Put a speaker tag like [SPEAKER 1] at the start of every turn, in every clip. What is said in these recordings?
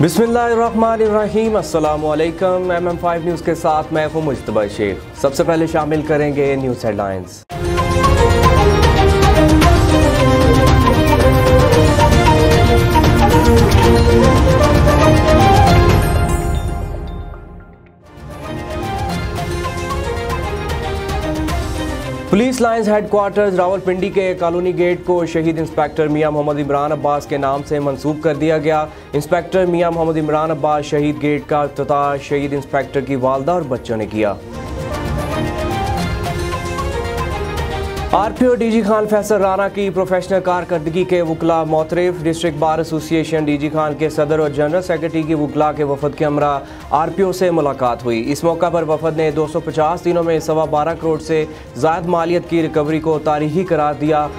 [SPEAKER 1] बिस्मिल्लाहिर्रहमानिर्रहीम, अस्सलामुअलैकुम। MM5 news के साथ मैं हूँ मुज्तबा शेख। सबसे पहले शामिल करेंगे news headlines. Police lines headquarters Rawalpindi के कॉलोनी गेट को शहीद इंस्पेक्टर मियां मोहम्मद इमरान अब्बास के नाम से मंसूब कर दिया गया। इंस्पेक्टर मियां मोहम्मद इमरान अब्बास शहीद गेट का इफ्तिताह शहीद इंस्पेक्टर की वालदा और बच्चों ने किया। RPO DG खान फैसल राना की प्रोफेशनल कारकर्दगी के वकला मोतरफ। District bar association DG Khan के सदर और जनरल सेक्रेटरी की वकला के वफद के हमरा RPO से मुलाकात हुई। इस मौका पर वफद ने 250 दिनों में 12.25 करोड़ से ज़ायद मालियत की रिकवरी को तारीखी करार दिया।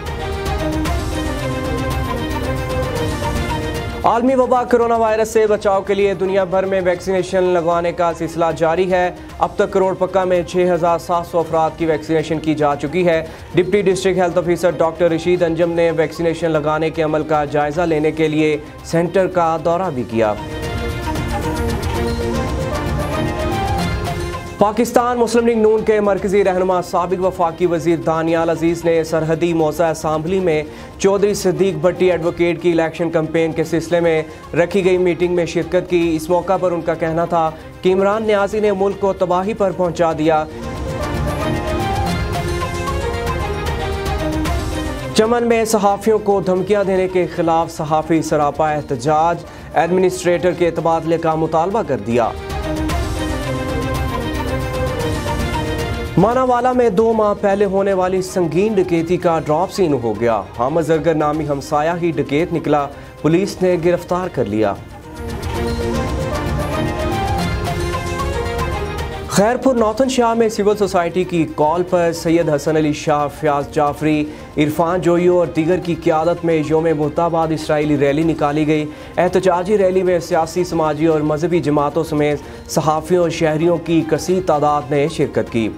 [SPEAKER 1] आलमी वबा कोरोना वायरस से बचाव के लिए दुनिया भर में वैक्सीनेशन लगवाने का सिलसिला जारी है। अब तक करोड़ पक्का में 6,700 अफराद की वैक्सीनेशन की जा चुकी है। Deputy district health officer doctor Rashid Anjum ने वैक्सीनेशन लगाने के अमल का जायजा लेने के लिए सेंटर का दौरा भी किया। पाकिस्तान मुस्लिम लीग नून के मरकजी रहनुमा साबिक वफाकी वजीर दानियाल अजीज़ ने सरहदी मौज़ा असम्बली में चौधरी सिद्दीक भट्टी एडवोकेट की इलेक्शन कैंपेन के सिलसिले में रखी गई मीटिंग में शिरकत की। इस मौका पर उनका कहना था कि इमरान न्याजी ने मुल्क को तबाही पर पहुंचा दिया। चमन में सहाफ़ियों को धमकियां देने के खिलाफ सहाफ़ी सरापा एहतजाज, एडमिनिस्ट्रेटर के तबादले का मुतालबा कर दिया। मानावाला में 2 माह पहले होने वाली संगीन डकैती का ड्रॉप सीन हो गया। हामिद जरगर नामी हमसाया ही डकैत निकला, पुलिस ने गिरफ्तार कर लिया। खैरपुर नौतन शाह में सिविल सोसाइटी की कॉल पर सैयद हसन अली शाह, फयाज जाफरी, इरफान जोयो और दीगर की क़यादत में योम मुर्ताबाद इसराइली रैली निकाली गई। एहतजाजी रैली में सियासी, समाजी और मजहबी जमातों समेत सहाफ़ियों और शहरियों की कसीर तादाद ने शिरकत की।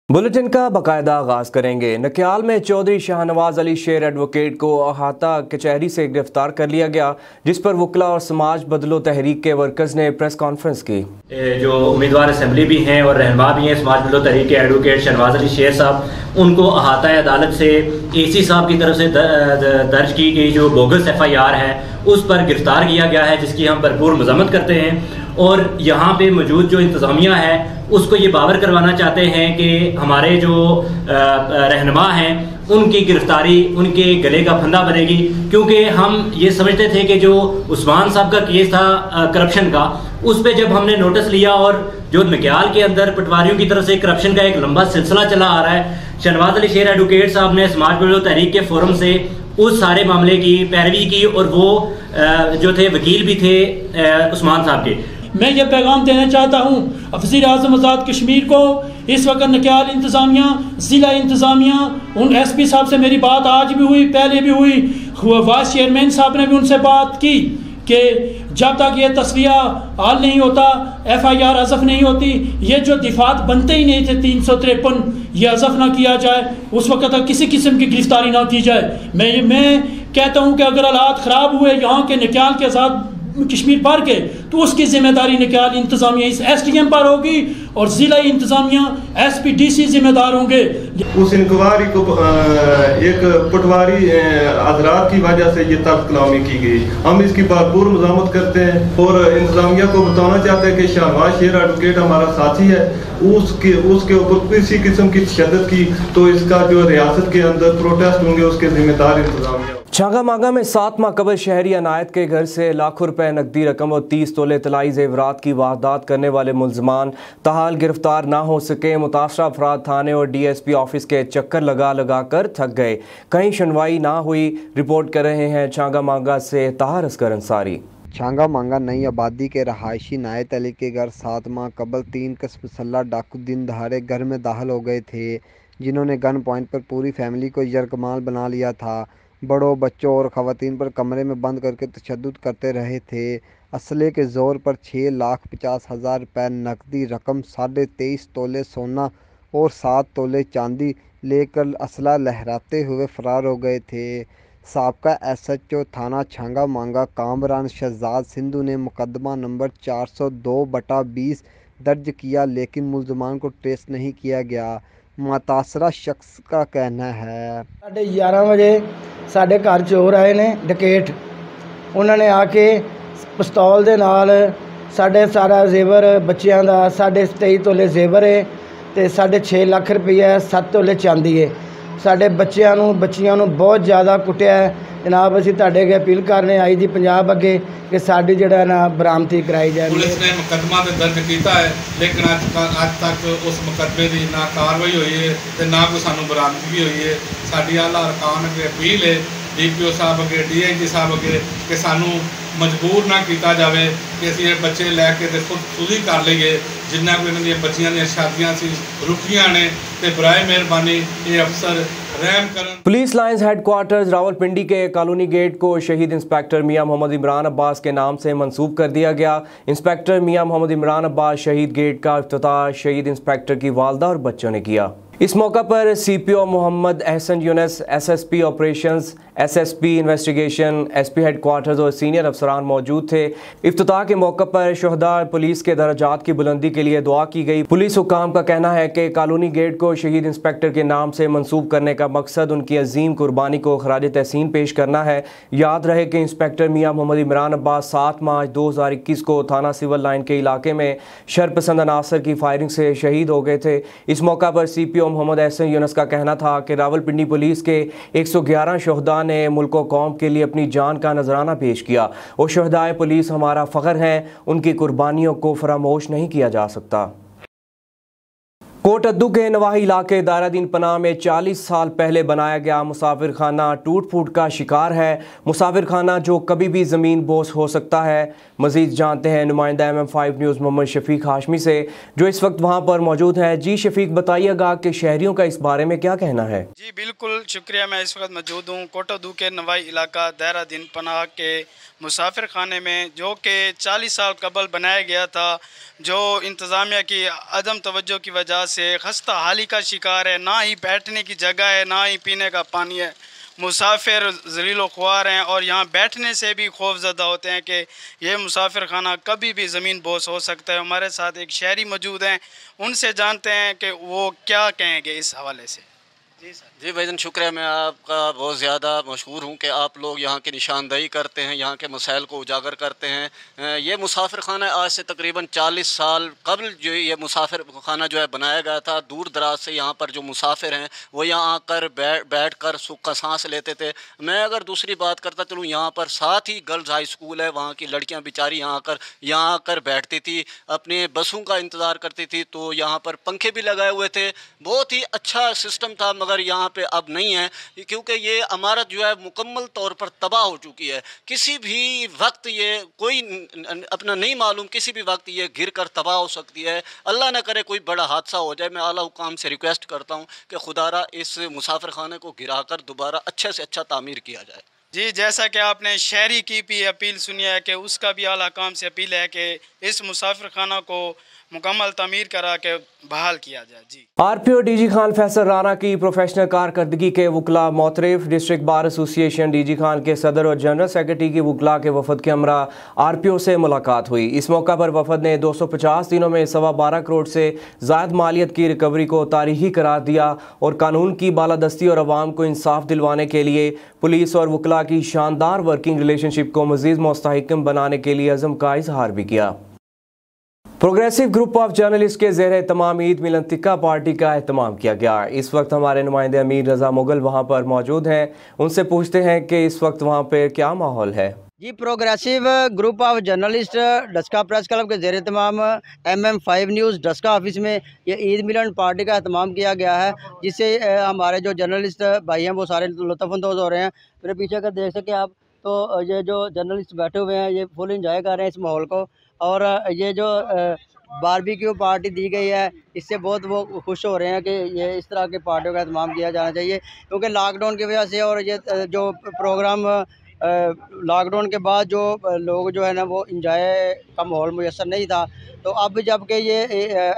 [SPEAKER 1] बुलेटिन का बाकायदा आगाज करेंगे। नक्याल में चौधरी शाहनवाज अली शेर एडवोकेट को अहाता कचहरी से गिरफ्तार कर लिया गया, जिस पर वकला और समाज बदलो तहरीक के वर्कर्स ने प्रेस कॉन्फ्रेंस की।
[SPEAKER 2] जो उम्मीदवार असम्बली भी हैं और रहनुमा भी हैं समाज बदलो तहरीक के एडवोकेट शाहनवाज अली शेर साहब, उनको अहाता अदालत से AC साहब की तरफ से दर्ज की गई जो बोगस FIR है उस पर गिरफ्तार किया गया है, जिसकी हम भरपूर मजम्मत करते हैं। और यहाँ पे मौजूद जो इंतज़ामिया है उसको ये बावर करवाना चाहते हैं कि हमारे जो रहनुमा हैं उनकी गिरफ्तारी उनके गले का फंदा बनेगी, क्योंकि हम ये समझते थे कि जो उस्मान साहब का केस था करप्शन का, उस पर जब हमने नोटिस लिया और जो नक्याल के अंदर पटवारियों की तरफ से करप्शन का एक लंबा सिलसिला चला आ रहा है, शाहनवाज अली शेर एडवोकेट साहब ने समाज बदलो तहरीक के फोरम से उस सारे मामले की पैरवी की और वो जो थे वकील भी थे उस्मान साहब के।
[SPEAKER 3] मैं ये पैगाम देना चाहता हूँ वज़ीर आज़म आज़ाद कश्मीर को, इस वक्त नक्याल इंतज़ामिया, ज़िला इंतज़ामिया, उन SP साहब से मेरी बात आज भी हुई, पहले भी हुई, वाइस चेयरमैन साहब ने भी उनसे बात की कि जब तक ये तस्वीया हाल नहीं होता, FIR हज़फ नहीं होती, ये जो दिफात बनते ही नहीं थे 353, ये हज़फ ना किया जाए, उस वक्त तक किसी किस्म की गिरफ्तारी ना की जाए। मैं कहता हूँ कि अगर हालात ख़राब हुए यहाँ के नक्याल के साथ कश्मीर भर के, तो उसकी जिम्मेदारी नक्याल इंतजामिया इस SDM पर होगी और जिला इंतजामिया SP DC जिम्मेदार होंगे।
[SPEAKER 4] उस इंक्वायरी को एक पटवारी हजरात की वजह से ये तर्क कलामी की गई। हम इसकी भरपूर मज़ामत करते हैं और इंतजामिया को बताना चाहते हैं कि शाहनवाज शेर एडवोकेट हमारा साथी है, उसके ऊपर किसी किस्म की तशद्दुद की तो इसका जो रियासत के अंदर प्रोटेस्ट होंगे उसके जिम्मेदार इंतजामिया।
[SPEAKER 1] छांगा मांगा में 7 माह कबल शहरी अनायत के घर से लाखों रुपए नकदी रकम और 30 तोले तलाई जेवरात की वारदात करने वाले मुलजमान ताहाल गिरफ्तार ना हो सके। मुतासरा अफराद थाने और DSP ऑफिस के चक्कर लगा कर थक गए, कहीं सुनवाई ना हुई। रिपोर्ट कर रहे हैं छांगा मांगा से ताहर असगर अंसारी।
[SPEAKER 5] छांगा मांगा नई आबादी के रहायशी नायत अली के घर 7 माह कबल 3 कसमसल्ला डाकू दिन दहाड़े घर में दाखिल हो गए थे, जिन्होंने गन पॉइंट पर पूरी फैमिली को यरकमाल बना लिया था। बड़ों, बच्चों और ख़वातीन पर कमरे में बंद करके तशद्दुद करते रहे थे। असले के ज़ोर पर 6,50,000 रुपये नकदी रकम, 23.5 तोले सोना और 7 तोले चांदी लेकर असला लहराते हुए फ़रार हो गए थे। साबका SHO थाना छांगा मांगा कामरान शहजाद सिंधु ने मुकदमा नंबर 402/20 दर्ज किया, लेकिन मुल्ज़मान को ट्रेस नहीं किया गया। मुतासरा शख्स का कहना है,
[SPEAKER 6] 11:30 वजे साढ़े घर चोर आए ने डकैत। उन्होंने आके पिस्तौल दे नाल साढ़े सारा जेवर बच्चों का 23.5 तोले जेवर है तो 6.5 लाख रुपया 7 तोले चांदी है। साढ़े बच्चियां नूं बहुत ज़्यादा कुटिया है। जनाब असीं तुहाडे अगे अपील करने आई जी पंजाब अगे कि साडी जिहड़ा ना बरामदी कराई जाए।
[SPEAKER 7] पुलिस ने मुकदमा तो दर्ज किया है, लेकिन अज तक उस मुकदमे की ना कार्रवाई हुई है तो ना कोई सानू बरामदगी हुई है। साडी आला अरकान अगे अपील है DPO साहब अगे, DIG साहब अगे कि सानू मजबूर ना किया जाए कि असीं ये बच्चे लैके तो खुद ही कर लीए। जिन्ना कोई इन्हां बच्चियां दी शादियां सी रुकियां ने ते बराए मेहरबानी ये अफसर रहम करन।
[SPEAKER 1] पुलिस लाइंस हेडक्वार्टर्स रावलपिंडी के कॉलोनी गेट को शहीद इंस्पेक्टर मियां मोहम्मद इमरान अब्बास के नाम से मंसूब कर दिया गया। इंस्पेक्टर मियां मोहम्मद इमरान अब्बास शहीद गेट का इफ्तिताह शहीद इंस्पेक्टर की वालदा और बच्चों ने किया। इस मौका पर CPO Mohammad Ehsan Younus, SSP operations, SSP investigation, SP headquarters और सीनियर अफसरान मौजूद थे। इफ्तिताह के मौका पर शहदा पुलिस के दर्जात की बुलंदी के लिए दुआ की गई। पुलिस हुकाम का कहना है कि कॉलोनी गेट को शहीद इंस्पेक्टर के नाम से मंसूब करने का मकसद उनकी अजीम कुर्बानी को खराज तहसीन पेश करना है। याद रहे कि इंस्पेक्टर मियां मोहम्मद इमरान अब्बास 7 मार्च 2021 को थाना सिविल लाइन के इलाके में शरपसंद अनासर की फायरिंग से शहीद हो गए थे। इस मौका पर CPO मोहम्मद एहसन यूनुस का कहना था कि रावलपिंडी पुलिस के 111 शहदा ने मुल्क और कौम के लिए अपनी जान का नजराना पेश किया और शहदाए पुलिस हमारा फ़ख्र हैं, उनकी कुर्बानियों को फरामोश नहीं किया जा सकता। कोटअद्दू के नवाही इलाके दायरा-ए-दीन पनाह में 40 साल पहले बनाया गया मुसाफिर खाना टूट फूट का शिकार है। मुसाफिर खाना जो कभी भी ज़मीन बोस हो सकता है। मज़ीद जानते हैं नुमाइंदा MM5 न्यूज़ मोहम्मद शफीक हाशमी से, जो इस वक्त वहाँ पर मौजूद हैं। जी शफीक, बताइएगा कि शहरियों का इस बारे में क्या कहना है।
[SPEAKER 8] जी बिल्कुल शुक्रिया, मैं इस वक्त मौजूद हूँ कोटअद्दू के नवाही इलाका दायरा-ए-दीन पनाह के मुसाफिर खाने में, जो कि 40 साल कबल बनाया गया था, जो इंतज़ामिया की अदम तवज्जो की वजह से खस्ता हाली का शिकार है। ना ही बैठने की जगह है, ना ही पीने का पानी है। मुसाफिर ज़लीलो ख्वार हैं और यहाँ बैठने से भी खौफज़दा होते हैं कि ये मुसाफिर खाना कभी भी ज़मीन बोस हो सकता है। हमारे साथ एक शहरी मौजूद हैं, उनसे जानते हैं कि वो क्या कहेंगे इस हवाले से।
[SPEAKER 9] जी भाईजान शुक्रिया, मैं आपका बहुत ज़्यादा मशहूर हूँ कि आप लोग यहाँ की निशानदेही करते हैं, यहाँ के मसाइल को उजागर करते हैं। ये मुसाफिर खाना आज से तकरीबन 40 साल कबल जो ये मुसाफिर खाना जो है बनाया गया था। दूर दराज से यहाँ पर जो मुसाफिर हैं वो यहाँ आकर बैठ कर सुख का सांस लेते थे। मैं अगर दूसरी बात करता चलूँ, यहाँ पर साथ ही गर्ल्स हाई स्कूल है, वहाँ की लड़कियाँ बेचारी यहाँ आकर बैठती थी, अपने बसों का इंतज़ार करती थी। तो यहाँ पर पंखे भी लगाए हुए थे, बहुत ही अच्छा सिस्टम था, मगर यहाँ पे अब नहीं है, क्योंकि ये इमारत जो है मुकम्मल तौर पर तबाह हो चुकी है। किसी भी वक्त ये कोई अपना नहीं मालूम, किसी भी वक्त ये गिर कर तबाह हो सकती है। अल्लाह न करे कोई बड़ा हादसा हो जाए। मैं आला हुकाम से रिक्वेस्ट करता हूँ कि खुदारा इस मुसाफिर खाने को गिराकर दोबारा अच्छे से अच्छा तामीर किया जाए।
[SPEAKER 8] जी, जैसा कि आपने शहरी की भी अपील सुनी है कि उसका भी आला हुकाम से अपील है कि इस मुसाफिर खाना को मुकम्मल तमीर करा के बहाल किया जाए। जी
[SPEAKER 1] RPO DG खान फैसल राना की प्रोफेशनल कारकर्दगी के वकला मोतरफ। District bar association DG Khan के सदर और जनरल सेक्रेटरी की वकला के वफद के हमरा RPO से मुलाकात हुई। इस मौका पर वफद ने 250 दिनों में 12.25 करोड़ से ज़ायद मालियत की रिकवरी को तारीखी करार दिया और कानून की बालादस्ती और अवाम को इंसाफ दिलवाने के लिए पुलिस और वकला की शानदार वर्किंग रिलेशनशिप को मज़ीद मुस्तहकम बनाने के लिए अज़म का इजहार भी किया। प्रोग्रेसिव ग्रुप ऑफ जर्नलिस्ट के ज़ेर तमाम ईद मिलंतिका पार्टी का एहतमाम किया गया। इस वक्त हमारे नुमाइंदे अमीर रज़ा मुगल वहाँ पर मौजूद हैं, उनसे पूछते हैं कि इस वक्त वहाँ पर क्या माहौल है।
[SPEAKER 6] जी, progressive group of journalist Daska press club के ज़ेर तमाम MM5 न्यूज़ डस्का ऑफिस में ये ईद मिलन पार्टी का एहतमाम किया गया है, जिससे हमारे जो जर्नलिस्ट भाई हैं वो सारे लुत्फ़अंदोज़ हो रहे हैं। मेरे पीछे अगर देख सकें आप, तो ये जो जर्नलिस्ट बैठे हुए हैं ये फुल इंजॉय कर रहे हैं इस माहौल को। और ये जो बारबेक्यू पार्टी दी गई है, इससे बहुत वो खुश हो रहे हैं कि ये इस तरह की पार्टियों का एहतमाम किया जाना चाहिए, क्योंकि लॉकडाउन की वजह से और ये जो प्रोग्राम लॉकडाउन के बाद जो लोग जो है ना वो इंजॉय का माहौल मुयसर नहीं था, तो अब जबकि ये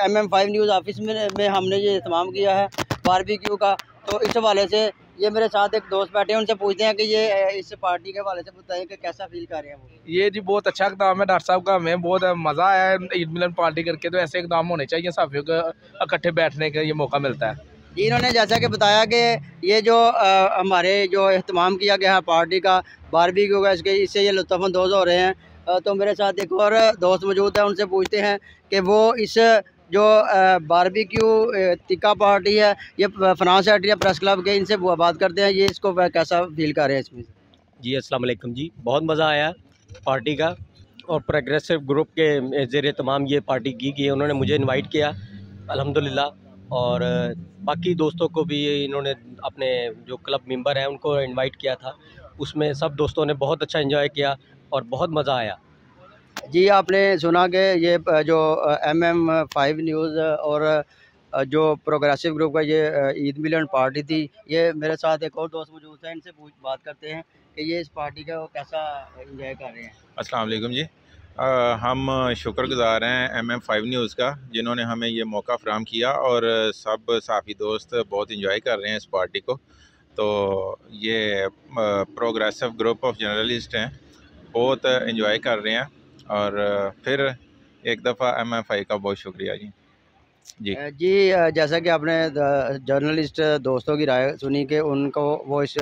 [SPEAKER 6] MM5 न्यूज़ ऑफिस में हमने ये एहतमाम किया है बारबेक्यू का, तो इस हवाले से ये मेरे साथ एक दोस्त बैठे हैं, उनसे पूछते हैं कि ये इस पार्टी के हवाले से बताएं कि कैसा फील कर रहे हैं वो।
[SPEAKER 10] ये जी बहुत अच्छा इक़दाम है डॉक्टर साहब का, हमें बहुत मज़ा आया है ईद मिलन पार्टी करके। तो ऐसे इक़दाम होने चाहिए, साफियों को इकट्ठे बैठने का ये मौका मिलता है।
[SPEAKER 6] इन्होंने जैसा कि बताया कि ये जो हमारे जो एहतमाम किया गया है पार्टी का बारबेक्यू का, इससे ये लुत्फ़अंदोज़ हो रहे हैं। तो मेरे साथ एक और दोस्त मौजूद है, उनसे पूछते हैं कि वो इस जो बारबेक्यू टिक्का पार्टी है ये फ्रांस एट्रिया प्रेस क्लब के, इनसे बात करते हैं ये इसको कैसा फील कर रहे हैं इसमें।
[SPEAKER 11] जी अस्सलाम वालेकुम जी, बहुत मज़ा आया पार्टी का, और प्रोग्रेसिव ग्रुप के ज़ेरे तमाम ये पार्टी की गई है। उन्होंने मुझे इनवाइट किया अल्हम्दुलिल्लाह, और बाकी दोस्तों को भी इन्होंने अपने जो क्लब मेंबर हैं उनको इनवाइट किया था, उसमें सब दोस्तों ने बहुत अच्छा एंजॉय किया और बहुत मज़ा आया।
[SPEAKER 6] जी आपने सुना कि ये जो MM5 न्यूज़ और जो प्रोग्रेसिव ग्रुप का ये ईद मिलन पार्टी थी, ये मेरे साथ एक और दोस्त मौजूद है, इनसे बात करते हैं कि ये इस पार्टी का वो कैसा एंजॉय कर रहे हैं।
[SPEAKER 12] अस्सलाम वालेकुम जी, हम शुक्रगुज़ार हैं MM5 न्यूज़ का, जिन्होंने हमें ये मौका फ़राहम किया, और सब साफ़ी दोस्त बहुत इंजॉय कर रहे हैं इस पार्टी को। तो ये प्रोग्रेसिव ग्रुप ऑफ जर्नलिस्ट हैं, बहुत इंजॉय कर रहे हैं, और फिर एक दफ़ा MM5 का बहुत शुक्रिया जी। जी
[SPEAKER 6] जैसा कि आपने जर्नलिस्ट दोस्तों की राय सुनी कि उनको वो इस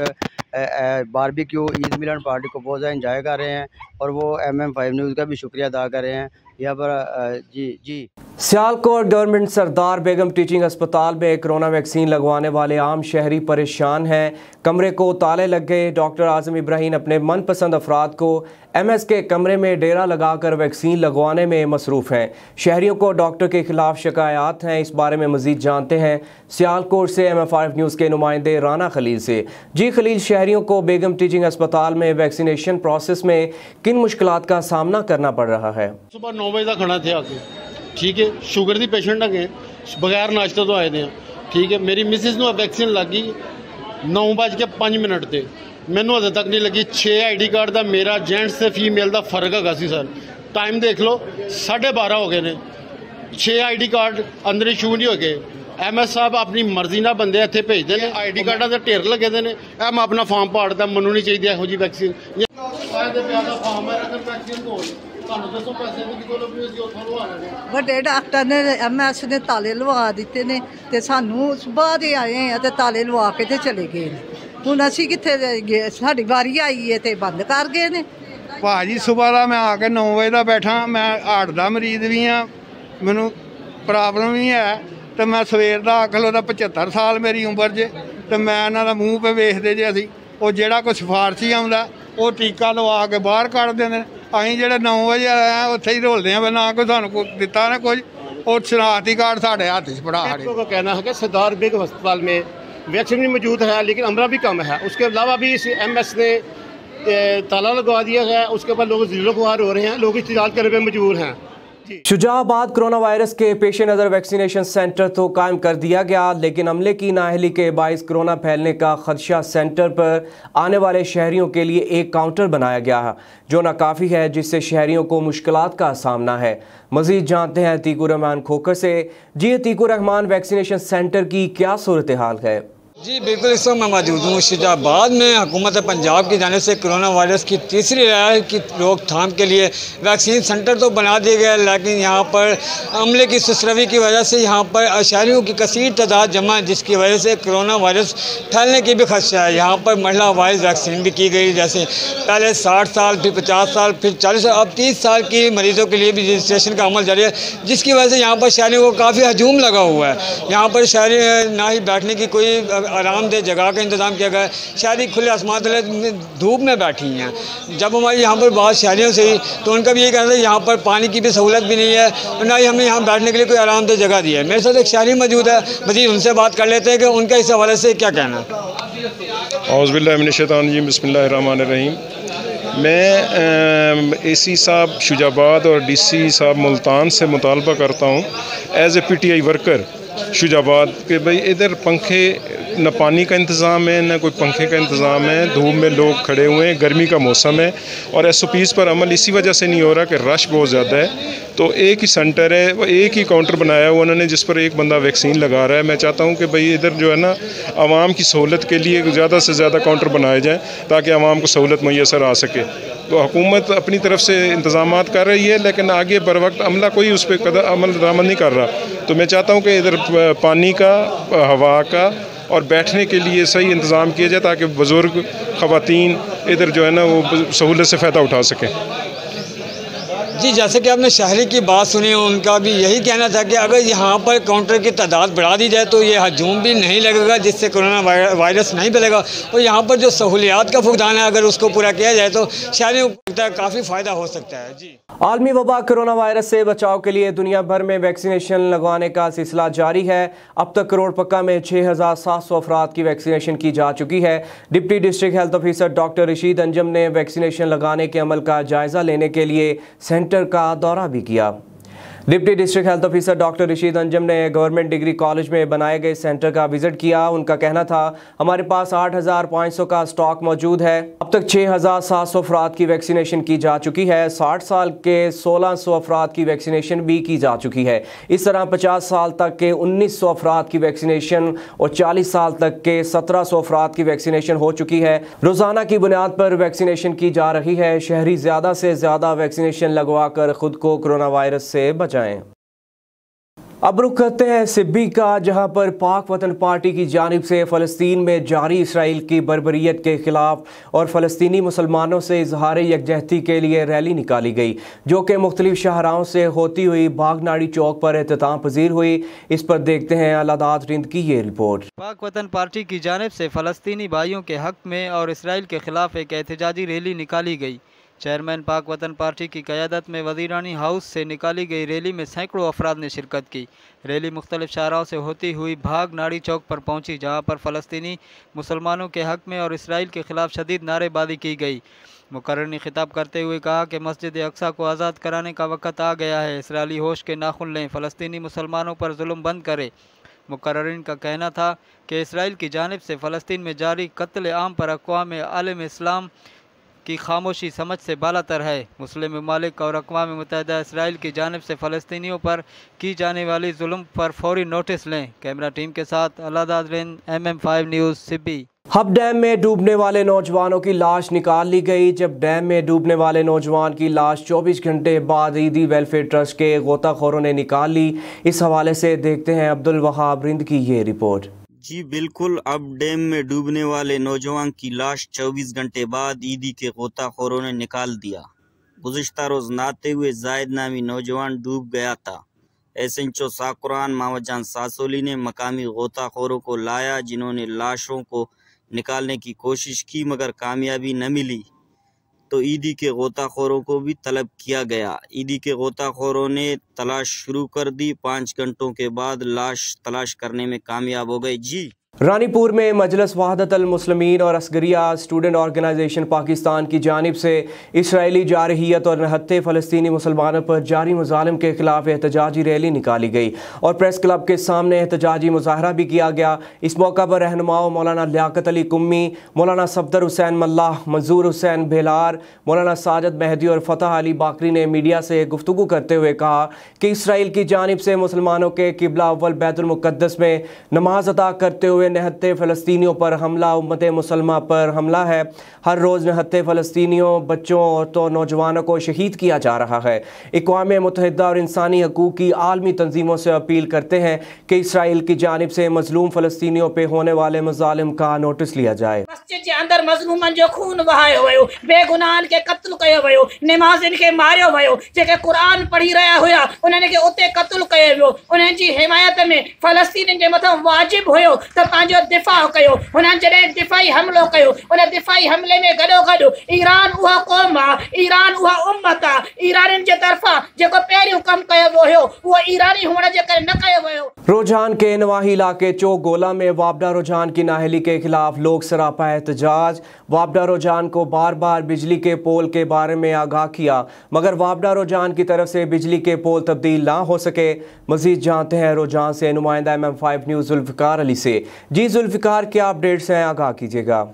[SPEAKER 6] बारबेक्यू ईद मिलन पार्टी को बहुत ज़्यादा इंजॉय कर रहे हैं, और वो MM5 न्यूज़ का भी शुक्रिया अदा कर रहे हैं यहाँ पर। जी
[SPEAKER 1] सियालकोट गवर्नमेंट सरदार बेगम टीचिंग अस्पताल में कोरोना वैक्सीन लगवाने वाले आम शहरी परेशान हैं। कमरे को ताले लग गए। डॉक्टर आज़म इब्राहिम अपने मनपसंद अफराद को MS के कमरे में डेरा लगाकर वैक्सीन लगवाने में मसरूफ़ हैं। शहरियों को डॉक्टर के खिलाफ शिकायत हैं, इस बारे में मज़ीद जानते हैं सियालकोट से MM5 न्यूज़ के नुमाइंदे राना खलील से। जी खलील, शहरियों को बेगम टीचिंग अस्पताल में वैक्सीनेशन प्रोसेस में किन मुश्किलात का सामना करना पड़ रहा है?
[SPEAKER 13] सुबह 9 बजे तक खड़ा थे आके, ठीक है, शुगर की पेशेंट है, बगैर नाश्ते तो आए थे, ठीक है। मेरी मिसिस ਨੂੰ वैक्सीन लग गई 9:05 ਤੇ, ਮੈਨੂੰ अजे तक नहीं लगी। 6 ID कार्ड का मेरा जेंट्स से फीमेल का फर्क है सी सर, टाइम देख लो 12:30 हो गए ने, 6 ID कार्ड अंदर ही शू नहीं हो गए। MS साहब अपनी मर्जी ना बंदे इतने भेजते हैं, ID कार्डा के ढेर लगे थे ने, मैं अपना फॉर्म पाड़ता, मैं नहीं चाहिए यहो जी वैक्सीन। फॉर्म है अगर वैक्सीन दो
[SPEAKER 14] ਵੱਡੇ ਡਾਕਟਰ ਨੇ MS ਨੇ ਤਾਲੇ ਲਵਾ ਦਿੱਤੇ ਨੇ, ਤੇ ਸਾਨੂੰ ਬਾਅਦ ਹੀ ਆਏ ਆ ਤੇ ਤਾਲੇ ਲਵਾ ਕੇ ਤੇ ਚਲੇ ਗਏ ਨੇ। ਹੁਣ ਅਸੀਂ ਕਿੱਥੇ ਗਏ, ਸਾਡੀ ਵਾਰੀ ਆਈ ਹੈ ਤੇ ਬੰਦ ਕਰ ਗਏ ਨੇ।
[SPEAKER 15] ਭਾਜੀ ਸੁਬਾਹ ਦਾ ਮੈਂ ਆ ਕੇ 9 ਵਜੇ ਦਾ ਬੈਠਾ, ਮੈਂ ਹਾਰਟ ਦਾ ਮਰੀਜ਼ ਵੀ ਆ, ਮੈਨੂੰ ਪ੍ਰੋਬਲਮ ਵੀ ਹੈ, ਤੇ ਮੈਂ ਸਵੇਰ ਦਾ ਆਖ ਲਓ ਤਾਂ 75 ਸਾਲ ਮੇਰੀ ਉਮਰ ਜੇ, ਤੇ ਮੈਂ ਇਹਨਾਂ ਦਾ ਮੂੰਹ 'ਤੇ ਵੇਖਦੇ ਜੇ ਅਸੀਂ, ਉਹ ਜਿਹੜਾ ਕੋਈ ਸਿਫਾਰਸ਼ੀ ਆਉਂਦਾ ਉਹ ਟੀਕਾ ਲਵਾ ਕੇ ਬਾਹਰ ਕੱਢ ਦਿੰਦੇ ਨੇ। ਅਸੀਂ ਜਿਹੜੇ 9 ਵਜੇ ਆਏ ਉੱਥੇ ਹੀ ਢੋਲਦੇ ਆ, ਨਾ ਕੋਈ ਸਾਨੂੰ ਕੋਈ ਦਿੱਤਾ ਨਾ कुछ, और शनाख्ती कार्ड साढ़े हाथ से पड़ा।
[SPEAKER 13] का कहना है कि सरदार बेगम अस्पताल में वैक्सीन भी मौजूद है, लेकिन अमला भी कम है। उसके अलावा भी इस MS ने ताला लगवा दिया है, उसके बाद लोग ज़ीरो खुआर हो रहे हैं, लोग इंतजार करने पर मजबूर हैं।
[SPEAKER 1] शुजाबाद कोरोना वायरस के पेश नज़र वैक्सीनेशन सेंटर तो कायम कर दिया गया, लेकिन अमले की नाअहली के बाइस कोरोना फैलने का खदशा सेंटर पर आने वाले शहरियों के लिए एक काउंटर बनाया गया है जो नाकाफ़ी है, जिससे शहरियों को मुश्किलात का सामना है। मज़ीद जानते हैं अतीकुर रहमान खोखर से। जी अतीकुर रहमान, वैक्सीनेशन सेंटर की क्या सूरत हाल है?
[SPEAKER 16] जी बिल्कुल, इस वक्त मैं मौजूद हूँ शुजाबाद में। हुकूमत पंजाब की जानिब से कोरोना वायरस की तीसरी लहर की रोकथाम के लिए वैक्सीन सेंटर तो बना दिए गए, लेकिन यहाँ पर अमले की सुसरवी की वजह से यहाँ पर शहरियों की कसीर तादाद जमा है, जिसकी वजह से कोरोना वायरस फैलने की भी खदशा है। यहाँ पर महिला वाइज वैक्सीन भी की गई, जैसे पहले 60 साल, फिर 50 साल, फिर 40 साल, अब 30 साल की मरीज़ों के लिए भी रजिस्ट्रेशन का अमल जारी है, जिसकी वजह से यहाँ पर शहरियों को काफ़ी हजूम लगा हुआ है। यहाँ पर शहरी ना ही बैठने की कोई आरामदेह जगह का इंतज़ाम किया गया है, शहरी खुले आसमान तले धूप में बैठी हैं। जब हमारी यहाँ पर बात शहरियों से ही, तो उनका भी ये कहना है यहाँ पर पानी की भी सहूलत भी नहीं है, और ना ही हमें यहाँ बैठने के लिए कोई आरामदेह जगह दी है। मेरे साथ एक शहरी मौजूद है, मज़ीद उनसे बात कर लेते हैं कि उनका इस हवाले से क्या कहना है।
[SPEAKER 17] औज़ुबिल्लाहि मिनश शैतानिर रजीम, बिस्मिल्लाहिर रहमानिर रहीम। मैं AC साहब शुजाबाद और DC साहब मुल्तान से मुतालबा करता हूँ as a PTI worker Shujabad के भाई इधर पंखे न पानी का इंतज़ाम है न कोई पंखे का इंतज़ाम है। धूप में लोग खड़े हुए हैं, गर्मी का मौसम है और SOPs पर अमल इसी वजह से नहीं हो रहा कि रश बहुत ज़्यादा है। तो एक ही सेंटर है, वो एक ही काउंटर बनाया हुआ उन्होंने जिस पर एक बंदा वैक्सीन लगा रहा है। मैं चाहता हूँ कि भाई इधर जो है ना आवाम की सहूलत के लिए ज़्यादा से ज़्यादा काउंटर बनाए जाएँ ताकि आवाम को सहूलत मैसर आ सके। तो हुकूमत अपनी तरफ से इंतज़ाम कर रही है लेकिन आगे बर वक्त अमला कोई उस पर अमल दरामद नहीं कर रहा। तो मैं चाहता हूँ कि इधर पानी का, हवा का और बैठने के लिए सही इंतज़ाम किया जाए ताकि बुज़ुर्ग, ख़वातीन इधर जो है ना वो सहूलत से फ़ायदा उठा सकें।
[SPEAKER 16] जी, जैसे कि आपने शहरी की बात सुनी, उनका भी यही कहना था कि अगर यहाँ पर काउंटर की तादाद बढ़ा दी जाए तो ये हजूम भी नहीं लगेगा जिससे कोरोना वायरस नहीं फैलेगा और यहाँ पर जो सहूलियात का फुकदान है अगर उसको पूरा किया जाए तो शहरियों को काफ़ी फ़ायदा हो सकता है। जी,
[SPEAKER 1] आलमी वबा कोरोना वायरस से बचाव के लिए दुनिया भर में वैक्सीनेशन लगवाने का सिलसिला जारी है। अब तक करोड़ पक्का में 6,700 अफराद की वैक्सीनेशन की जा चुकी है। Deputy district health officer doctor Rashid Anjum ने वैक्सीनेशन लगाने के अमल का जायज़ा लेने के लिए सेंटर का दौरा भी किया। Deputy district health officer doctor Rashid Anjum ने गवर्नमेंट डिग्री कॉलेज में बनाए गए सेंटर का विजिट किया। उनका कहना था, हमारे पास 8,500 का स्टॉक मौजूद है। अब तक 6,700 अफराद की वैक्सीनेशन की जा चुकी है। 60 साल के 1,600 अफराद की वैक्सीनेशन भी की जा चुकी है। इस तरह 50 साल तक के 1,900 अफराद की वैक्सीनेशन और 40 साल तक के 1,700 अफराद की वैक्सीनेशन हो चुकी है। रोज़ाना की बुनियाद पर वैक्सीनेशन की जा रही है। शहरी ज़्यादा से ज़्यादा वैक्सीनेशन लगवा कर खुद को कोरोना वायरस से बचाएं। अब रुख करते हैं सिब्बी का, जहां पर पाक वतन पार्टी की जानिब से फ़लस्तीन में जारी इसराइल की बर्बरियत के खिलाफ और फ़लस्तीनी मुसलमानों से इजहार यकजहती के लिए रैली निकाली गई, जो कि मुख्तलिफ शाहराहों से होती हुई बागनाड़ी चौक पर एहतमाम पजीर हुई। इस पर देखते हैं अलादात रिंद की ये रिपोर्ट।
[SPEAKER 18] पाक वतन पार्टी की जानिब से फ़लस्तीनी भाइयों के हक़ में और इसराइल के खिलाफ एक एहतजाजी रैली निकाली गई। चेयरमैन पाक वतन पार्टी की क़यादत में वज़ीरानी हाउस से निकाली गई रैली में सैकड़ों अफराद ने शिरकत की। रैली मुख्तलिफ शाहराहों से होती हुई भाग नाड़ी चौक पर पहुंची, जहां पर फ़लस्तीनी मुसलमानों के हक़ में और इसराइल के ख़िलाफ़ शदीद नारेबाजी की गई। मुकर्रर ने खिताब करते हुए कहा कि मस्जिद अक्सा को आज़ाद कराने का वक़्त आ गया है। इसराइली होश के नाखुन लें, फ़लस्तीनी मुसलमानों पर जुल्म बंद करें। मुकर्ररीन का कहना था कि इसराइल की जानिब से फ़लस्तीन में जारी कत्ल आम पर अक़वाम आलम इस्लाम की खामोशी समझ से बालातर है। मुस्लिम ममालिक और अक़वाम मुत्तहिदा इसराइल की जानिब से फ़लस्तीनियों पर की जाने वाली जुल्म पर फौरी नोटिस लें। कैमरा टीम के साथ Aladad Rind, MM5 news, Sibi.
[SPEAKER 1] Hub dam में डूबने वाले नौजवानों की लाश निकाल ली गई। जब डैम में डूबने वाले नौजवान की लाश 24 घंटे बाद ईदी वेलफेयर ट्रस्ट के गोताखोरों ने निकाल ली। इस हवाले से देखते हैं अब्दुल वहाब रिंद की ये रिपोर्ट।
[SPEAKER 19] जी बिल्कुल, अब डैम में डूबने वाले नौजवान की लाश 24 घंटे बाद ईदी के गोताखोरों ने निकाल दिया। गुज़िश्ता रोज़ नहाते हुए जायद नामी नौजवान डूब गया था। एसएचओ साकुरान मावजान सासोली ने मकामी गोताखोरों को लाया, जिन्होंने लाशों को निकालने की कोशिश की मगर कामयाबी न मिली, तो ईदी के गोताखोरों को भी तलब किया गया। ईदी के गोताखोरों ने तलाश शुरू कर दी। 5 घंटों के बाद लाश तलाश करने में कामयाब हो गए। जी,
[SPEAKER 1] रानीपुर में मजलिस वहदत अल मुस्लिमीन और असगरिया स्टूडेंट ऑर्गेनाइजेशन पाकिस्तान की जानिब से इसराइली जारहियत और नहत्ते फ़लस्तीनी मुसलमानों पर जारी मुजालिम के खिलाफ एहतजाजी रैली निकाली गई और प्रेस क्लब के सामने एहतजाजी मुजाहरा भी किया गया। इस मौका पर रहनुमाओं मौलाना लियाकत अली कुम्मी, मौलाना सफदर हुसैन मल्लाह, मंजूर हुसैन बेलार, मौलाना साजद मेहदी और फ़तह अली बाकरी ने मीडिया से गुफ्तगू करते हुए कहा कि इसराइल की जानिब से मुसलमानों के किबला अव्वल बैतुल मुक़द्दस में नमाज अदा करते हुए नहत्ते फ़लस्तीनियों पर हमला उम्मत मुसलमा पर हमला है। हर रोज़ नहत्ते फ़लस्तीनियों, बच्चों, औरतों, नौजवानों को शहीद किया जा रहा है। अक़वाम मुत्तहिदा और इंसानी हकूक़ की आलमी तंजीमों से अपील करते हैं कि इसराइल की जानिब से मजलूम फ़लस्तीनियों पर होने वाले मज़ालिम का नोटिस लिया जाए।
[SPEAKER 20] मस्जिद के अंदर मजलूमन जो खून बहायो वयो, बेगुनाहन के कत्ल कयो वयो, नमाज़िन के मारियो वयो, जेके कुरान पढ़ी रहा हुआ उन्हनि के उते कत्ल कयो वियो। उन्हनि जी हिमायत में फ़लस्तीन जे मथां वाजिब हुयो त पंहिंजो दिफ़ा कयो। उन्हनि जॾहिं दिफ़ाई हमलो कयो, उन दिफ़ाई हमले में गॾो गॾु ईरान उहा क़ौम आहे, ईरान उहा उम्मत आहे। ईराननि जे तरफ़ां जेको पहिरियों कमु कयो वियो हुयो उहो ईरानी हुअण जे करे न कयो वियो।
[SPEAKER 1] रुझान के नवाही इलाके चौगोला में वापडा रुझान की नाअहली के खिलाफ लोग सरापा एहतजाज। वापडा रुझान को बार बार बिजली के पोल के बारे में आगाह किया मगर वापडा रुझान की तरफ से बिजली के पोल तब्दील ना हो सके। मजीद जानते हैं रुझान से नुमाइंदा MM5 न्यूज़ जुल्फ़िकार अली से। जी जुल्फ़िकार, क्या अपडेट्स हैं, आगाह कीजिएगा।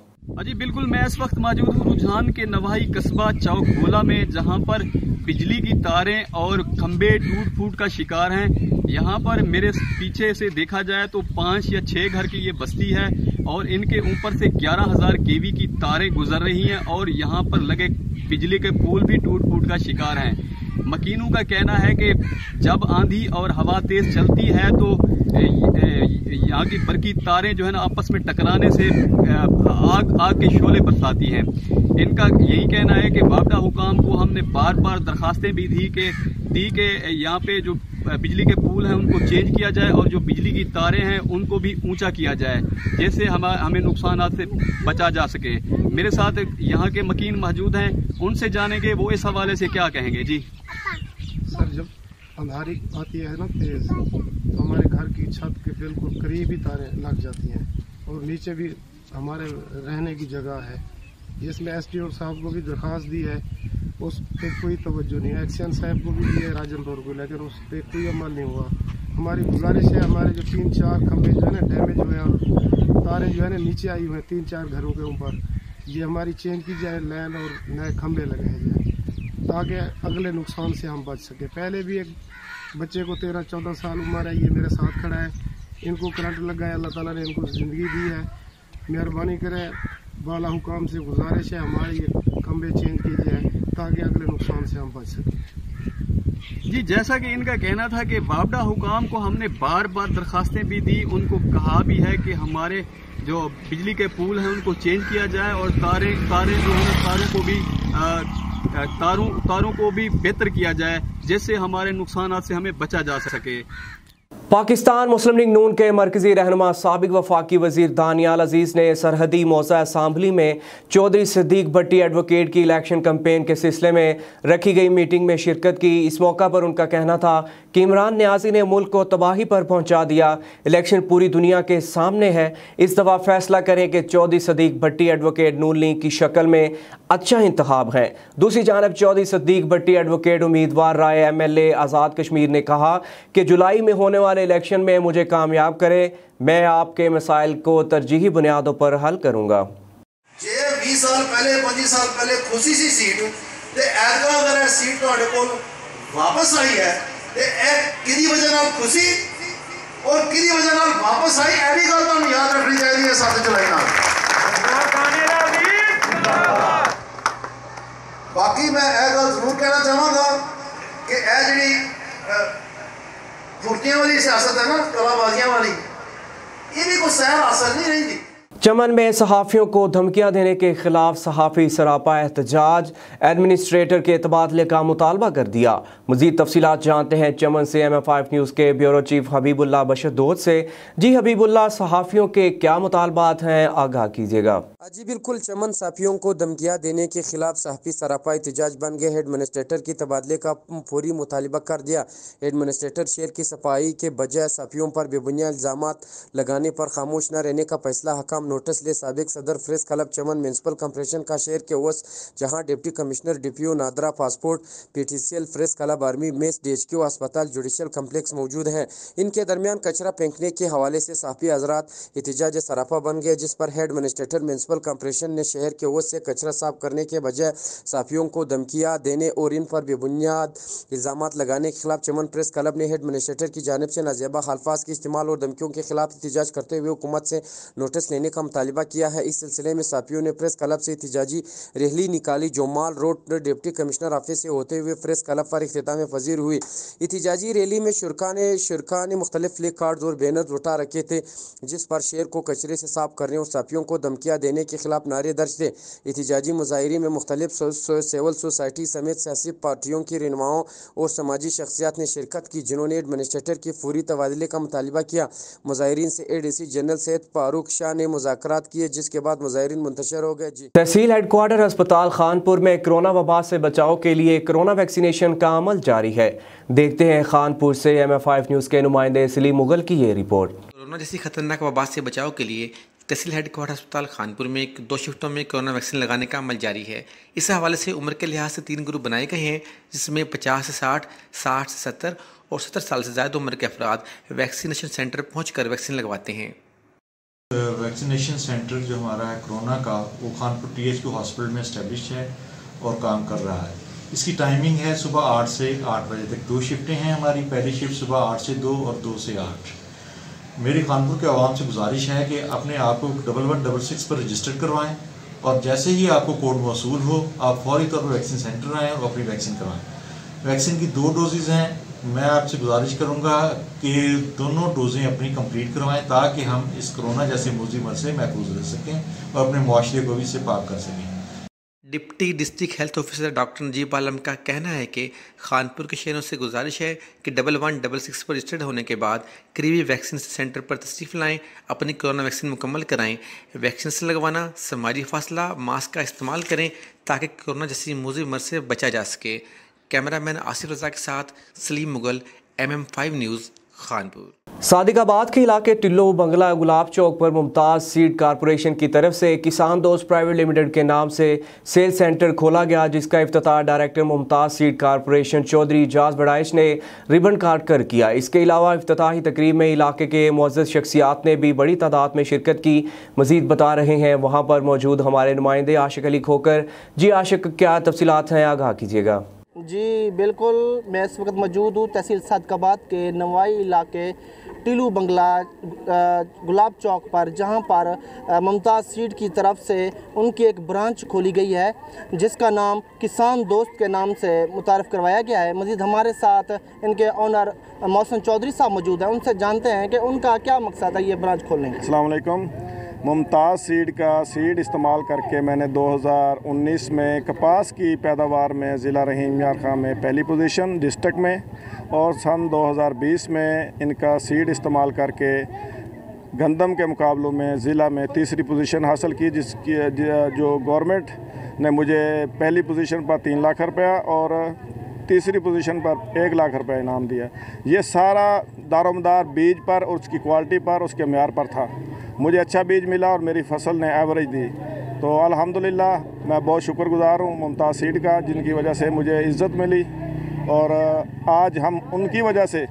[SPEAKER 21] जी बिल्कुल, मैं इस वक्त मौजूद हूँ रुझान के नवाही कस्बा चौगोला में, जहाँ पर बिजली की तारें और खंबे टूट फूट का शिकार हैं। यहाँ पर मेरे पीछे से देखा जाए तो 5 या 6 घर की ये बस्ती है और इनके ऊपर से 11,000 kV की तारें गुजर रही हैं और यहाँ पर लगे बिजली के पोल भी टूट फूट का शिकार हैं। मकीनों का कहना है कि जब आंधी और हवा तेज चलती है तो यहाँ की बरकी तारें जो है ना आपस में टकराने से आग के शोले बरसाती हैं। इनका यही कहना है कि वापडा हुकाम को हमने बार बार दरखास्तें भी दी कि यहाँ पे जो बिजली के पुल हैं उनको चेंज किया जाए और जो बिजली की तारें हैं उनको भी ऊंचा किया जाए, जैसे हमें नुकसानात से बचा जा सके। मेरे साथ यहाँ के मकीन मौजूद हैं, उनसे जानेंगे वो इस हवाले से क्या कहेंगे। जी
[SPEAKER 22] सर, जब अंधारी आती है ना तेज, तो हमारे घर की छत के बिल्कुल करीब ही तारें लग जाती हैं और नीचे भी हमारे रहने की जगह है, जिसमें SDO साहब को भी दरख्वास्त दी है, उस पर कोई तवज्जो नहीं है। एक्शन साहब को भी दी है राजनपुर को, लेकिन उस पर कोई अमल नहीं हुआ। हमारी गुजारिश है, हमारे जो 3-4 खंभे जो है ना डैमेज हुए हैं और तारें जो है ना नीचे आई हुई हैं 3-4 घरों के ऊपर, ये हमारी चेंज की जाए लाइन और नए खंभे लगाए जाए ताकि अगले नुकसान से हम बच सके। पहले भी एक बच्चे को 13-14 साल उम्र है, ये मेरे साथ खड़ा है, इनको करंट लगा है, अल्लाह ताला ने इनको ज़िंदगी दी है। मेहरबानी करें, बाला हुकाम से गुजारिश है हमारे ये खंभे चेंज किए जाए ताकि अगले नुकसान से हम बच सकें।
[SPEAKER 21] जी, जैसा कि इनका कहना था कि वापडा हुकाम को हमने बार बार दरखास्तें भी दी, उनको कहा भी है कि हमारे जो बिजली के पुल हैं उनको चेंज किया जाए और तारें जो हैं तारों को भी बेहतर किया जाए, जिससे हमारे नुकसान से हमें बचा जा सके।
[SPEAKER 1] पाकिस्तान मुस्लिम लीग नून के मरकजी रहनुमा साबिक वफाकी वजीर दानियाल अजीज़ ने सरहदी मौज़ा असम्बली में चौधरी सिद्दीक भट्टी एडवोकेट की इलेक्शन कैंपेन के सिलसिले में रखी गई मीटिंग में शिरकत की। इस मौका पर उनका कहना था कि इमरान न्याजी ने मुल्क को तबाही पर पहुंचा दिया। इलेक्शन पूरी दुनिया के सामने है, इस दफ़ा फैसला करें कि चौधरी सिद्दीक भट्टी एडवोकेट नून लीग की शक्ल में अच्छा इंतखाब है। दूसरी जानब चौधरी सिद्दीक भट्टी एडवोकेट उम्मीदवार राय MLA आज़ाद कश्मीर ने कहा कि जुलाई में होने वाले इलेक्शन में मुझे कामयाब करें, मैं आपके मसाइल को तरजीही बुनियादों पर हल करूंगा।
[SPEAKER 23] 20 साल पहले 25 साल पहले खुशी सी सीट ते ऐतका अगर सीट तुहाडे कोल वापस आई है ते किदी वजह नाल खुशी और किदी वजह नाल वापस आई, ऐ भी गल तुहानू याद रखनी चाहिए है। 7 जुलाई नाल बाकी मैं यह गल जरूर कहना चाहवागा कि यह जी फुर्तियां वाली सियासत है ना, कलाबाजियां वाली, ये भी कोई सैर हासिल नहीं रही।
[SPEAKER 1] चमन में सहाफ़ियों को धमकियां देने के खिलाफ सहाफ़ी सरापा एहतजाज, एडमिनिस्ट्रेटर के तबादले का मुतालबा कर दिया। मज़ीद तफसीलात जानते हैं चमन से MM5 न्यूज़ के ब्यूरो चीफ हबीबुल्लाह बशर दोद से। जी हबीबुल्लाह, सहाफ़ियों के क्या मुतालबात हैं, आगाह कीजिएगा।
[SPEAKER 24] जी बिल्कुल, चमन सहाफ़ियों को धमकियां देने के खिलाफ सहाफ़ी सरापा एहतजाज बन गए। एडमिनिस्ट्रेटर की तबादले का फौरी मुतालबा कर दिया। एडमिनिस्ट्रेटर शहर की सफाई के बजाय सहाफ़ियों पर बेबुनियाद इल्ज़ामात लगाने पर खामोश न रहने का फैसला हकाम नोटिस ले साबिक सदर प्रेस क्लब चमन म्यूनसिपल कॉर्पोरेशन का शहर के ओस, जहां deputy commissioner DPO NADRA passport PTCL press club army mess DHQ अस्पताल जुडिशल कम्प्लेक्स मौजूद हैं। इनके दरमियान कचरा फेंकने के हवाले से सहाफ़ी हजरात एहतजाज सरापा बन गए, जिस पर हेड एडमिनिस्ट्रेटर म्यूनसिपल कॉर्पोरेशन ने शहर के ओस से कचरा साफ करने के बजाय सहाफ़ियों को धमकियां देने और इन पर बेबुनियाद इल्ज़ामात लगाने के खिलाफ चमन प्रेस क्लब ने हेड एडमिनिस्ट्रेटर की जानिब से नाजेबा अल्फाज के इस्तेमाल और धमकियों के खिलाफ एहतजाज करते हुए हुकूमत से नोटिस लेने का मुतालिबा किया है। इस सिलसिले में सहाफ़ियों ने प्रेस क्लब से एहतजाजी रैली निकाली, जो माल रोड डिप्टी कमिश्नर ऑफिस से होते हुए प्रेस क्लब पर इख्तिताम पजीर हुई। एहतजाजी रैली में शुरका ने मुख्तलिफ फ्लैग कार्ड्स और बैनर उठा रखे थे, जिस पर शहर को कचरे से साफ करने और सहाफ़ियों को धमकियां देने के खिलाफ नारे दर्ज थे। एहतजाजी मुजाहिरे में मुख्तलिफ सिविल सोसाइटी समेत सियासी पार्टियों की रहनुमाओं और समाजी शख्सियात ने शिरकत की, जिन्होंने एडमिनिस्ट्रेटर की फौरी तबादले का मुतालबा किया। मुजाहिरीन से ADC जनरल सैयद फारूक शाह ने मुज़ाकरात किए, जिसके बाद मुज़ाहिरीन मुंतशिर हो गए। जी।
[SPEAKER 1] तहसील हेडक्वार्टर अस्पताल खानपुर में कोरोना वबा से बचाव के लिए कोरोना वैक्सीनेशन का अमल जारी है। देखते हैं खानपुर से MF5 न्यूज़ के नुमाइंदे सलीम मुगल की ये रिपोर्ट।
[SPEAKER 2] कोरोना जैसी खतरनाक वबा से बचाव के लिए तहसील हेडक्वार्टर अस्पताल खानपुर में 2 शिफ्टों में कोरोना वैक्सीन लगाने का अमल जारी है। इस हवाले से उम्र के लिहाज से 3 ग्रुप बनाए गए हैं, जिसमें 50 से 60, 60 से 70 और 70 साल से ज़्यादा उम्र के अफराद वैक्सीनेशन सेंटर पहुंचकर वैक्सीन लगवाते हैं।
[SPEAKER 3] वैक्सीनेशन सेंटर जो हमारा है कोरोना का, वो खानपुर THQ हॉस्पिटल में इस्टेब्लिश है और काम कर रहा है। इसकी टाइमिंग है सुबह 8 से 8 बजे तक। 2 शिफ्टें हैं हमारी। पहली शिफ्ट सुबह 8 से 2 और 2 से 8। मेरी खानपुर के आवाम से गुजारिश है कि अपने आप को 1166 पर रजिस्टर करवाएं और जैसे ही आपको कोड मौसूल हो आप फौरी तौर पर वैक्सीन सेंटर आएँ और अपनी वैक्सीन करवाएं। वैक्सीन की 2 डोजेज़ हैं। मैं आपसे गुजारिश करूंगा कि दोनों डोजें अपनी कंप्लीट करवाएं ताकि हम इस कोरोना जैसे मुज़ी मर से महफूज रह सकें और अपने मुआशरे को भी इससे पाक कर सकें।
[SPEAKER 2] Deputy district health officer doctor Najeeb Alam का कहना है कि खानपुर के शहरों से गुजारिश है कि 1166 पर रजिस्टर्ड होने के बाद करीबी वैक्सीन सेंटर पर तशरीफ़ लाएं, अपनी कोरोना वैक्सीन मुकम्मल कराएं। वैक्सीन से लगवाना, समाजी फासला, मास्क का इस्तेमाल करें ताकि कोरोना जैसी मुज़ी मर से बचा जा सके। कैमरामैन आसिफ रजा के साथ सलीम मुगल, MM5 न्यूज़ खानपुर।
[SPEAKER 1] सादिकाबाद के इलाके टिल्लो बंगला गुलाब चौक पर मुमताज़ सीड कॉरपोरेशन की तरफ से किसान दोस्त प्राइवेट लिमिटेड के नाम से सेल सेंटर खोला गया, जिसका इफ्तिताह director Mumtaz seed corporation Chaudhry Ijaz Baraich ने रिबन काट कर किया। इसके अलावा इफ्तिताही तकरीब में इलाके के मुअज़्ज़ज़ शख्सियात ने भी बड़ी तादाद में शिरकत की। मज़ीद बता रहे हैं वहाँ पर मौजूद हमारे नुमाइंदे आशिक अली खोकर। जी आशिक, क्या तफसीलात हैं, आगाह कीजिएगा।
[SPEAKER 4] जी बिल्कुल, मैं इस वक्त मौजूद हूँ तहसील सादिकाबाद के नवाई इलाके टिल्लू बंगला गुलाब चौक पर, जहाँ पर मुमताज़ सीड की तरफ से उनकी एक ब्रांच खोली गई है जिसका नाम किसान दोस्त के नाम से मुतारफ़ करवाया गया है। मज़ीद हमारे साथ इनके ऑनर मौसम चौधरी साहब मौजूद हैं, उनसे जानते हैं कि उनका क्या मकसद है ये ब्रांच खोलने का।
[SPEAKER 5] अस्सलाम वालेकुम। मुमताज़ सीड का सीड इस्तेमाल करके मैंने 2019 में कपास की पैदावार में ज़िला रहीम यार खां में पहली पोजीशन डिस्ट्रिक्ट में, और सन 2020 में इनका सीड इस्तेमाल करके गंदम के मुकाबलों में ज़िला में तीसरी पोजीशन हासिल की, जिसकी जो गवर्नमेंट ने मुझे पहली पोजीशन पर 3 लाख रुपया और तीसरी पोजीशन पर 1 लाख रुपया इनाम दिया। ये सारा दारोमदार बीज पर और उसकी क्वालिटी पर, उसके म्यार पर था। मुझे अच्छा बीज मिला और मेरी फसल ने एवरेज दी, तो अल्हम्दुलिल्लाह मैं बहुत शुक्रगुज़ार हूँ मुमताज़ सीड का, जिनकी वजह से मुझे इज़्ज़त मिली और आज हम उनकी वजह से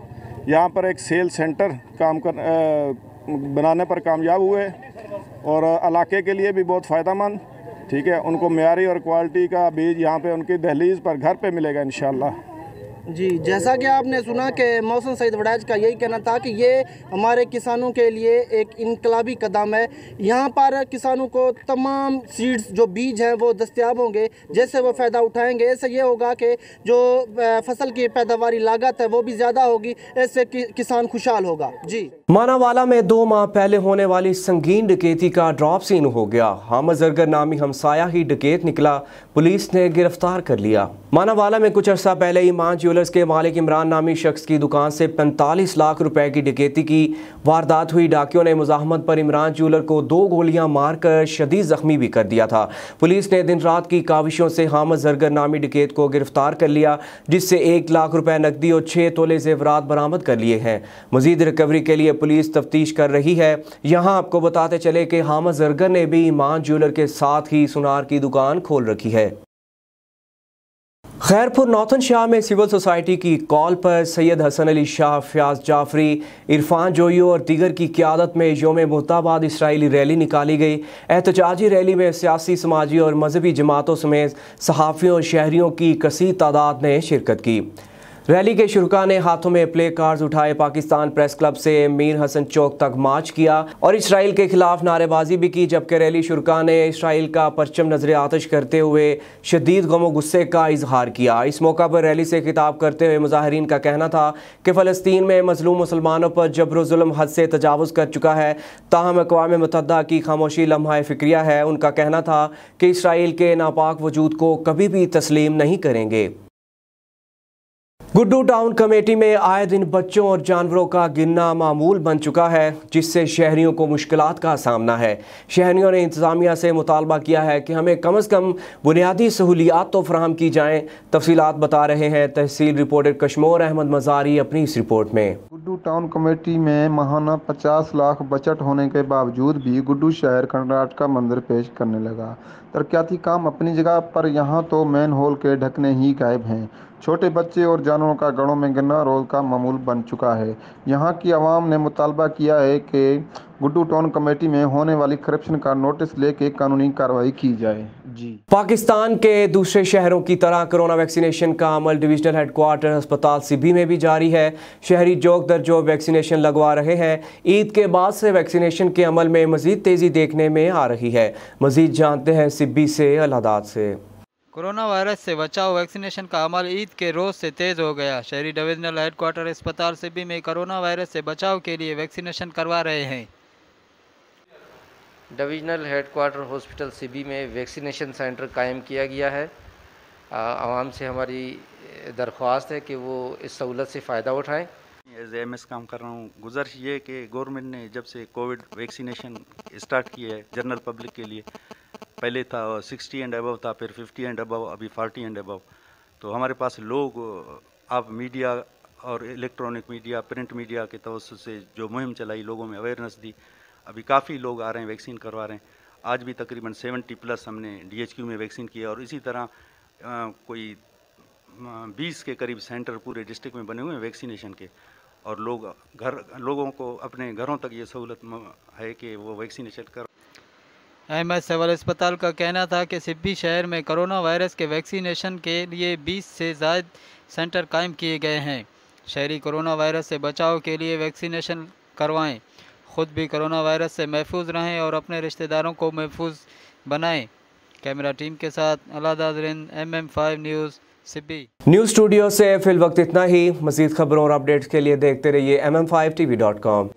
[SPEAKER 5] यहाँ पर एक सेल सेंटर बनाने पर कामयाब हुए और इलाके के लिए भी बहुत फ़ायदेमंद। ठीक है, उनको म्यारी और क्वालिटी का बीज यहाँ पे उनकी दहलीज पर घर पे मिलेगा इंशाल्लाह।
[SPEAKER 4] जी, जैसा कि आपने सुना कि मौसम सईद वड़ैच का यही कहना था कि ये हमारे किसानों के लिए एक इनकलाबी कदम है। यहाँ पर किसानों को तमाम सीड्स जो बीज हैं वो दस्तयाब होंगे, जैसे वो फ़ायदा उठाएंगे इससे ये होगा कि जो फसल की पैदावारी लागत है वो भी ज़्यादा होगी, इससे किसान खुशहाल होगा। जी।
[SPEAKER 1] मानावाला में 2 माह पहले होने वाली संगीन डकैती का ड्रॉप सीन हो गया। हामिद ज़रगर नामी हमसाया ही डकैत निकला, पुलिस ने गिरफ्तार कर लिया। मानावाला में कुछ अर्सा पहले ईमान ज्वेलर्स के मालिक इमरान नामी शख्स की दुकान से 45 लाख रुपए की डकैती की वारदात हुई। डाकियों ने मुजाहमत पर इमरान ज्वेलर को 2 गोलियां मारकर शदीद जख्मी भी कर दिया था। पुलिस ने दिन रात की काविशों से हामिद ज़रगर नामी डकैत को गिरफ्तार कर लिया, जिससे 1 लाख रुपए नकदी और 6 तोले जेवरात बरामद कर लिए हैं। मजीद रिकवरी के लिए पुलिस तफ्तीश कर रही है। यहाँ आपको बताते चले कि हामिद ज़रगर ने भी ईमान ज्वेलर के साथ ही सुनार की दुकान खोल रखी है। खैरपुर नौतन शाह में सिविल सोसाइटी की कॉल पर सैयद हसन अली शाह, फयाज जाफरी, इरफान जोयो और दीगर की क़यादत में योम मुर्ताबाद इसराइली रैली निकाली गई। एहतजाजी रैली में सियासी, समाजी और मजहबी जमातों समेत सहाफ़ियों और शहरियों की कसीर तादाद ने शिरकत की। रैली के शुरका ने हाथों में प्ले कार्ड्स उठाए पाकिस्तान प्रेस क्लब से मीर हसन चौक तक मार्च किया और इसराइल के खिलाफ नारेबाजी भी की, जबकि रैली शुरका ने इसराइल का परचम नजर आतिश करते हुए शदीद गम गुस्से का इजहार किया। इस मौका पर रैली से खिताब करते हुए मुजाहिरीन का कहना था कि फ़लस्तीन में मजलूम मुसलमानों पर जबर जुल्म हद से तजावुज़ कर चुका है, ताहम अक़वाम मुत्तहिदा की खामोशी लम्हा फ़िक्रिया है। उनका कहना था कि इसराइल के नापाक वजूद को कभी भी तस्लीम नहीं करेंगे। गुड्डू टाउन कमेटी में आए दिन बच्चों और जानवरों का गिरना मामूल बन चुका है, जिससे शहरियों को मुश्किलात का सामना है। शहरियों ने इंतज़ामिया से मुतालबा किया है कि हमें कम से कम बुनियादी सहूलियात तो फराहम की जाएँ। तफसीलात बता रहे हैं तहसील रिपोर्टर कश्मोर अहमद मज़ारी अपनी इस रिपोर्ट में।
[SPEAKER 7] गुड्डू टाउन कमेटी में माहाना 50 लाख बजट होने के बावजूद भी गुड्डू शहर कंडराट का मंजर पेश करने लगा। तरक्याती काम अपनी जगह पर यहाँ तो मैन होल के ढकने ही गायब हैं। छोटे बच्चे और जानवरों का गड़ों में गिरना रोज का मामूल बन चुका है। यहाँ की आवाम ने मुतालबा किया है कि गुड्डू टाउन कमेटी में होने वाली करप्शन का नोटिस लेके कानूनी कार्रवाई की जाए। जी,
[SPEAKER 1] पाकिस्तान के दूसरे शहरों की तरह कोरोना वैक्सीनेशन का अमल डिविजनल हेडक्वार्टर अस्पताल सिब्बी में भी जारी है। शहरी जोक दर जो वैक्सीनेशन लगवा रहे हैं। ईद के बाद से वैक्सीनेशन के अमल में मजीद तेज़ी देखने में आ रही है। मजीद जानते हैं सिब्बी से अलादात से।
[SPEAKER 18] कोरोना वायरस से बचाव वैक्सीनेशन का अमल ईद के रोज़ से तेज़ हो गया। शहरी डिविजनल हेडक्वार्टर अस्पताल सिब्बी में कोरोना वायरस से बचाव के लिए वैक्सीनेशन करवा रहे हैं।
[SPEAKER 8] डिविजनल हेडक्वार्टर हॉस्पिटल सिब्बी में वैक्सीनेशन सेंटर कायम किया गया है। आवाम से हमारी दरख्वास्त है कि वो इस सहूलत से फ़ायदा उठाएं।
[SPEAKER 9] एज एमएस काम कर रहा हूँ। गुज़ारिश ये कि गवर्नमेंट ने जब से कोविड वैक्सीनेशन स्टार्ट किया है जनरल पब्लिक के लिए, पहले था 60 एंड अबव था, फिर 50 एंड अबव, अभी 40 एंड अबव, तो हमारे पास लोग आप मीडिया और इलेक्ट्रॉनिक मीडिया, प्रिंट मीडिया के तवज्जुह से जो मुहिम चलाई, लोगों में अवेयरनेस दी, अभी काफ़ी लोग आ रहे हैं, वैक्सीन करवा रहे हैं। आज भी तकरीबन 70+ हमने DHQ में वैक्सीन किया और इसी तरह कोई 20 के करीब सेंटर पूरे डिस्ट्रिक्ट में बने हुए हैं वैक्सीनेशन के, और लोगों को अपने घरों तक ये सहूलत है कि वो वैक्सीनेशन कर।
[SPEAKER 18] एमएस सिविल अस्पताल का कहना था कि सिब्बी शहर में कोरोना वायरस के वैक्सीनेशन के लिए 20 से ज़ायद सेंटर कायम किए गए हैं। शहरी कोरोना वायरस से बचाव के लिए वैक्सीनेशन करवाएं, ख़ुद भी कोरोना वायरस से महफूज रहें और अपने रिश्तेदारों को महफूज बनाएं। कैमरा टीम के साथ अलादादरिन MM5 news Sibi.
[SPEAKER 1] News studio से फिल वक्त इतना ही। मज़ीद खबरों और अपडेट्स के लिए देखते रहिए MM5TV.com।